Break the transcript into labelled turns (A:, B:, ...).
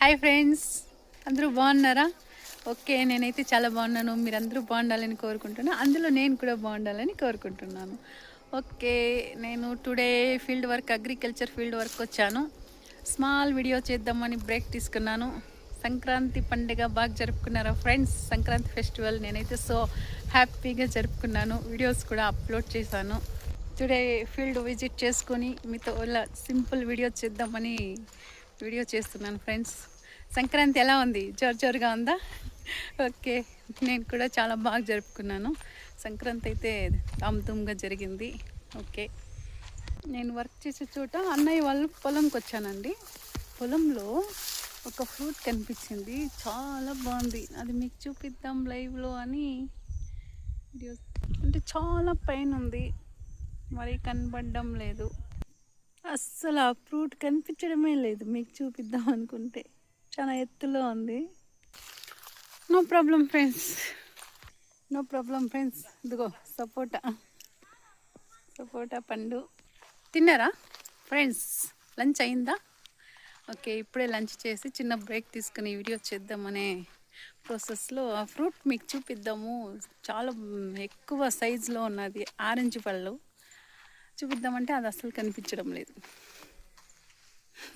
A: Hi friends, అందరూ బాగున్నారా? Okay, నేనైతే చాలా బాగున్నాను. మీరందరూ బాగుండాలని కోరుకుంటున్నాను. అందులో నేను కూడా బాగుండాలని కోరుకుంటున్నాను. ఓకే, నేను today field work, agriculture field work వచ్చాను. స్మాల్ వీడియో చేద్దామని బ్రేక్ తీసుకున్నాను. సంక్రాంతి పండుగ బాగా జరుపుకున్నారా ఫ్రెండ్స్? సంక్రాంతి ఫెస్టివల్ నేనైతే సో హ్యాపీగా జరుపుకున్నాను. వీడియోస్ కూడా అప్లోడ్ చేశాను. టుడే ఫీల్డ్ విజిట్ చేసుకొని మీతో ఇలా సింపుల్ వీడియో చేద్దామని వీడియో చేస్తున్నాను ఫ్రెండ్స్. సంక్రాంతి ఎలా ఉంది? జోరుగా ఉందా? ఓకే, నేను కూడా చాలా బాగా జరుపుకున్నాను. సంక్రాంతి అయితే ధామ్గా జరిగింది. ఓకే, నేను వర్క్ చేసే చోట అన్నయ్య వాళ్ళు పొలంకి వచ్చానండి. పొలంలో ఒక ఫ్రూట్ కనిపించింది, చాలా బాగుంది. అది మీకు చూపిద్దాం లైవ్లో అని వీడియో. అంటే చాలా పైన ఉంది, మరి కనబడడం లేదు. అస్సలు ఆ ఫ్రూట్ కనిపించడమే లేదు. మీకు చూపిద్దాం అనుకుంటే చాలా ఎత్తులో ఉంది. నో ప్రాబ్లం ఫ్రెండ్స్, ఇదిగో సపోటా పండు. తిన్నారా ఫ్రెండ్స్? లంచ్ అయిందా? ఓకే, ఇప్పుడే లంచ్ చేసి చిన్న బ్రేక్ తీసుకుని వీడియో చేద్దామనే ప్రాసెస్లో ఆ ఫ్రూట్ మీకు చూపిద్దాము. చాలా ఎక్కువ సైజులో ఉన్నది, ఆరెంజ్ పళ్ళు చూపిద్దామంటే అది అస్సలు కనిపించడం లేదు.